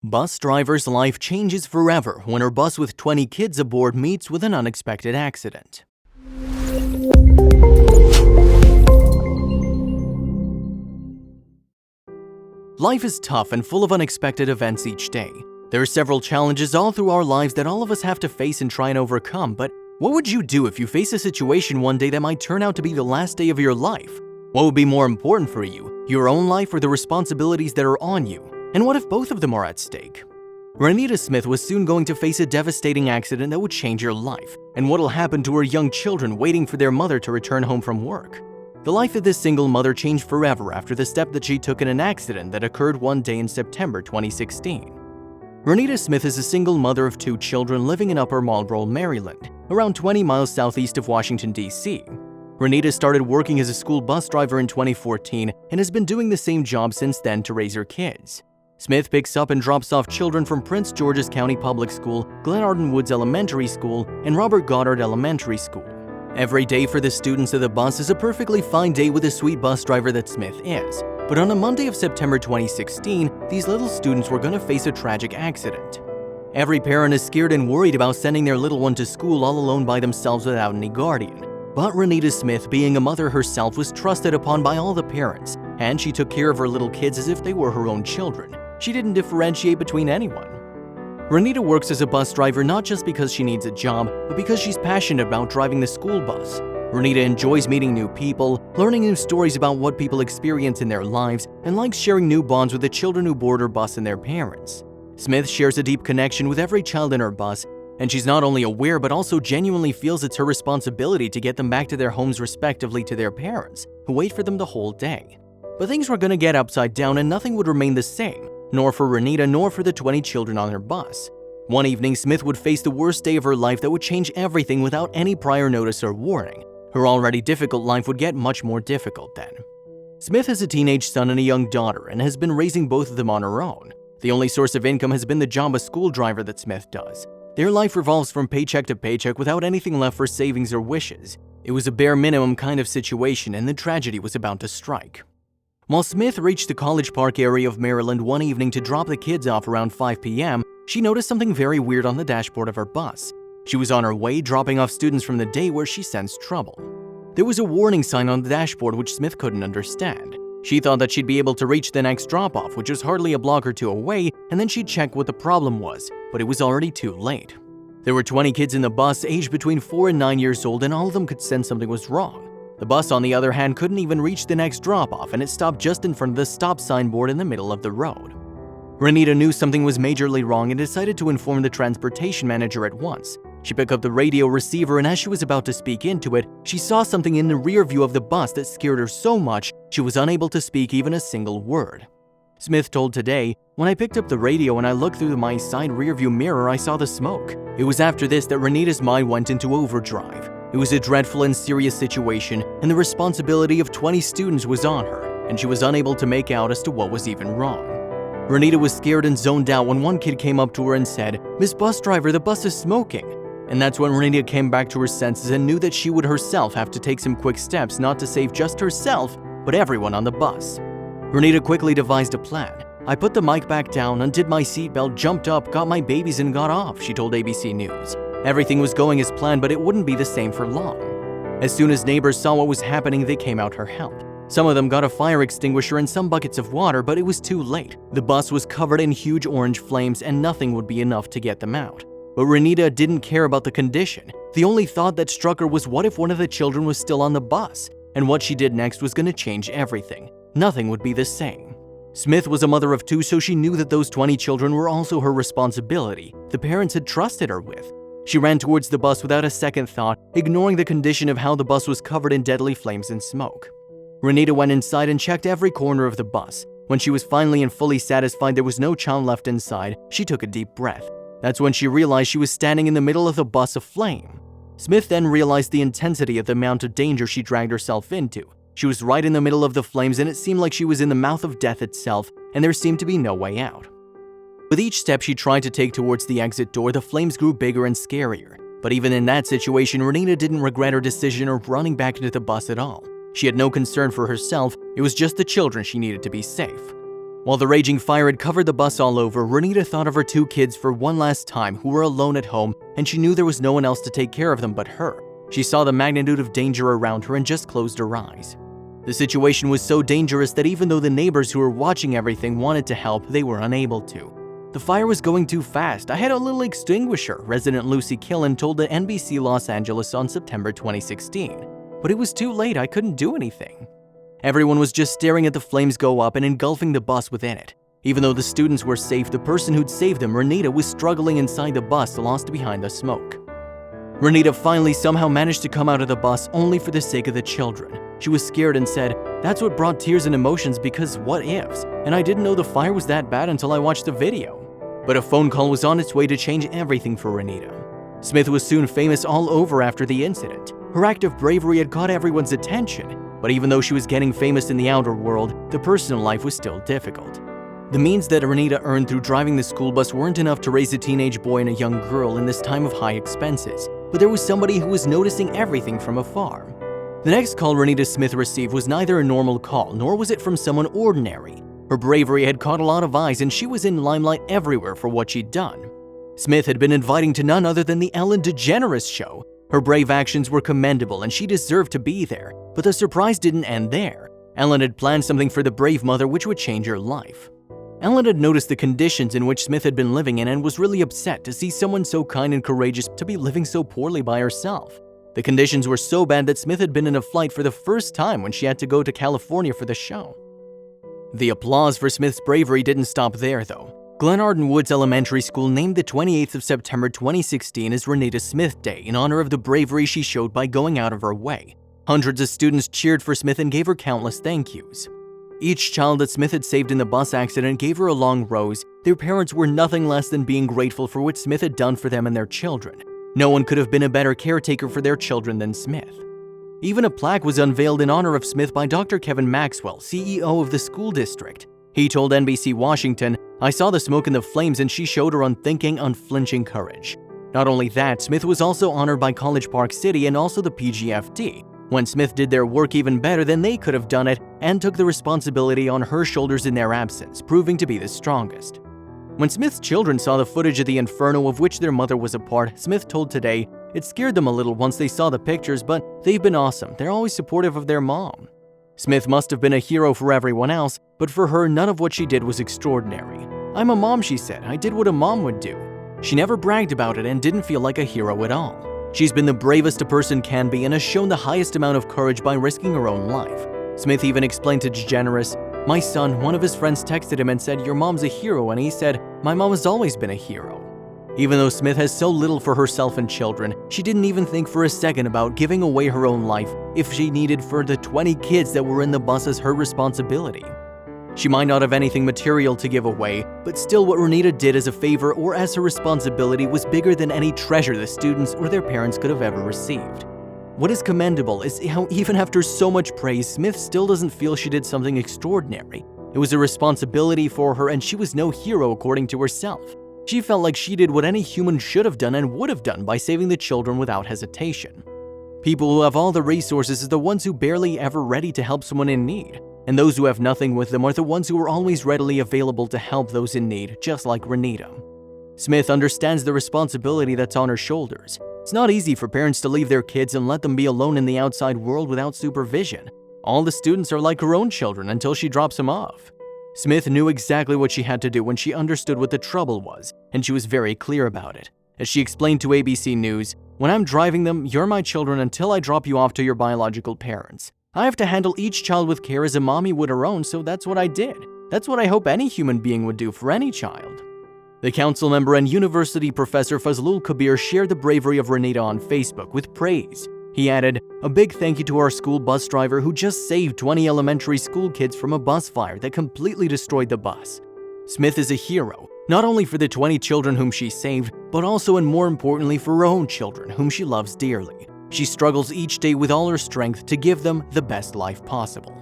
Bus driver's life changes forever when her bus with 20 kids aboard meets with an unexpected accident. Life is tough and full of unexpected events each day. There are several challenges all through our lives that all of us have to face and try and overcome, but what would you do if you face a situation one day that might turn out to be the last day of your life? What would be more important for you, your own life or the responsibilities that are on you? And what if both of them are at stake? Renita Smith was soon going to face a devastating accident that would change her life, and what'll happen to her young children waiting for their mother to return home from work. The life of this single mother changed forever after the step that she took in an accident that occurred one day in September 2016. Renita Smith is a single mother of 2 children living in Upper Marlboro, Maryland, around 20 miles southeast of Washington, D.C. Renita started working as a school bus driver in 2014 and has been doing the same job since then to raise her kids. Smith picks up and drops off children from Prince George's County Public School, Glenarden Woods Elementary School, and Robert Goddard Elementary School. Every day for the students of the bus is a perfectly fine day with the sweet bus driver that Smith is. But on a Monday of September 2016, these little students were going to face a tragic accident. Every parent is scared and worried about sending their little one to school all alone by themselves without any guardian. But Renita Smith, being a mother herself, was trusted upon by all the parents, and she took care of her little kids as if they were her own children. She didn't differentiate between anyone. Renita works as a bus driver not just because she needs a job, but because she's passionate about driving the school bus. Renita enjoys meeting new people, learning new stories about what people experience in their lives, and likes sharing new bonds with the children who board her bus and their parents. Smith shares a deep connection with every child in her bus, and she's not only aware but also genuinely feels it's her responsibility to get them back to their homes respectively to their parents, who wait for them the whole day. But things were going to get upside down and nothing would remain the same, nor for Renita nor for the 20 children on her bus. One evening, Smith would face the worst day of her life that would change everything without any prior notice or warning. Her already difficult life would get much more difficult then. Smith has a teenage son and a young daughter and has been raising both of them on her own. The only source of income has been the job as school driver that Smith does. Their life revolves from paycheck to paycheck without anything left for savings or wishes. It was a bare minimum kind of situation and the tragedy was about to strike. While Smith reached the College Park area of Maryland one evening to drop the kids off around 5 p.m., she noticed something very weird on the dashboard of her bus. She was on her way dropping off students from the day where she sensed trouble. There was a warning sign on the dashboard which Smith couldn't understand. She thought that she'd be able to reach the next drop-off, which was hardly a block or two away, and then she'd check what the problem was, but it was already too late. There were 20 kids in the bus aged between 4 and 9 years old, and all of them could sense something was wrong. The bus, on the other hand, couldn't even reach the next drop-off, and it stopped just in front of the stop sign board in the middle of the road. Renita knew something was majorly wrong and decided to inform the transportation manager at once. She picked up the radio receiver, and as she was about to speak into it, she saw something in the rear view of the bus that scared her so much she was unable to speak even a single word. Smith told Today, "When I picked up the radio and I looked through my side rearview mirror, I saw the smoke." It was after this that Renita's mind went into overdrive. It was a dreadful and serious situation, and the responsibility of 20 students was on her, and she was unable to make out as to what was even wrong. Renita was scared and zoned out when one kid came up to her and said, "Miss Bus Driver, the bus is smoking." And that's when Renita came back to her senses and knew that she would herself have to take some quick steps not to save just herself, but everyone on the bus. Renita quickly devised a plan. "I put the mic back down, undid my seatbelt, jumped up, got my babies and got off," she told ABC News. Everything was going as planned, but it wouldn't be the same for long. As soon as neighbors saw what was happening, they came out her help. Some of them got a fire extinguisher and some buckets of water, but it was too late. The bus was covered in huge orange flames and nothing would be enough to get them out. But Renita didn't care about the condition. The only thought that struck her was what if one of the children was still on the bus? And what she did next was going to change everything. Nothing would be the same. Smith was a mother of 2, so she knew that those 20 children were also her responsibility. The parents had trusted her with. She ran towards the bus without a second thought, ignoring the condition of how the bus was covered in deadly flames and smoke. Renita went inside and checked every corner of the bus. When she was finally and fully satisfied there was no child left inside, she took a deep breath. That's when she realized she was standing in the middle of the bus aflame. Smith then realized the intensity of the amount of danger she dragged herself into. She was right in the middle of the flames and it seemed like she was in the mouth of death itself, and there seemed to be no way out. With each step she tried to take towards the exit door, the flames grew bigger and scarier. But even in that situation, Renita didn't regret her decision of running back into the bus at all. She had no concern for herself, it was just the children she needed to be safe. While the raging fire had covered the bus all over, Renita thought of her 2 kids for one last time who were alone at home, and she knew there was no one else to take care of them but her. She saw the magnitude of danger around her and just closed her eyes. The situation was so dangerous that even though the neighbors who were watching everything wanted to help, they were unable to. The fire was going too fast. I had a little extinguisher, resident Lucy Killen told the NBC Los Angeles on September 2016. But it was too late, I couldn't do anything. Everyone was just staring at the flames go up and engulfing the bus within it. Even though the students were safe, the person who'd saved them, Renita, was struggling inside the bus, lost behind the smoke. Renita finally somehow managed to come out of the bus only for the sake of the children. She was scared and said, "That's what brought tears and emotions because what ifs, and I didn't know the fire was that bad until I watched the video." But a phone call was on its way to change everything for Renita. Smith was soon famous all over after the incident. Her act of bravery had caught everyone's attention, but even though she was getting famous in the outer world, the personal life was still difficult. The means that Renita earned through driving the school bus weren't enough to raise a teenage boy and a young girl in this time of high expenses, but there was somebody who was noticing everything from afar. The next call Renita Smith received was neither a normal call, nor was it from someone ordinary. Her bravery had caught a lot of eyes, and she was in limelight everywhere for what she'd done. Smith had been inviting to none other than the Ellen DeGeneres show. Her brave actions were commendable, and she deserved to be there. But the surprise didn't end there. Ellen had planned something for the brave mother which would change her life. Ellen had noticed the conditions in which Smith had been living in and was really upset to see someone so kind and courageous to be living so poorly by herself. The conditions were so bad that Smith had been in a flight for the first time when she had to go to California for the show. The applause for Smith's bravery didn't stop there, though. Glenarden Woods Elementary School named the 28th of September 2016 as Renita Smith Day in honor of the bravery she showed by going out of her way. Hundreds of students cheered for Smith and gave her countless thank yous. Each child that Smith had saved in the bus accident gave her a long rose. Their parents were nothing less than being grateful for what Smith had done for them and their children. No one could have been a better caretaker for their children than Smith. Even a plaque was unveiled in honor of Smith by Dr. Kevin Maxwell, CEO of the school district. He told NBC Washington, "I saw the smoke and the flames and she showed her unthinking, unflinching courage." Not only that, Smith was also honored by College Park City and also the PGFD, when Smith did their work even better than they could have done it and took the responsibility on her shoulders in their absence, proving to be the strongest. When Smith's children saw the footage of the inferno of which their mother was a part, Smith told Today, "It scared them a little once they saw the pictures, but they've been awesome. They're always supportive of their mom." Smith must have been a hero for everyone else, but for her, none of what she did was extraordinary. "I'm a mom," she said. "I did what a mom would do." She never bragged about it and didn't feel like a hero at all. She's been the bravest a person can be and has shown the highest amount of courage by risking her own life. Smith even explained to DeGeneres, "My son, one of his friends texted him and said, 'Your mom's a hero,' and he said, 'My mom has always been a hero.'" Even though Smith has so little for herself and children, she didn't even think for a second about giving away her own life if she needed for the 20 kids that were in the bus as her responsibility. She might not have anything material to give away, but still what Renita did as a favor or as her responsibility was bigger than any treasure the students or their parents could have ever received. What is commendable is how even after so much praise, Smith still doesn't feel she did something extraordinary. It was a responsibility for her and she was no hero according to herself. She felt like she did what any human should have done and would have done by saving the children without hesitation. People who have all the resources are the ones who barely ever ready to help someone in need, and those who have nothing with them are the ones who are always readily available to help those in need, just like Renita. Smith understands the responsibility that's on her shoulders. It's not easy for parents to leave their kids and let them be alone in the outside world without supervision. All the students are like her own children until she drops them off. Smith knew exactly what she had to do when she understood what the trouble was, and she was very clear about it. As she explained to ABC News, "When I'm driving them, you're my children until I drop you off to your biological parents. I have to handle each child with care as a mommy would her own, so that's what I did. That's what I hope any human being would do for any child." The council member and university professor Fazlul Kabir shared the bravery of Renita on Facebook with praise. He added, "A big thank you to our school bus driver who just saved 20 elementary school kids from a bus fire that completely destroyed the bus. Smith is a hero, not only for the 20 children whom she saved, but also and more importantly for her own children whom she loves dearly. She struggles each day with all her strength to give them the best life possible."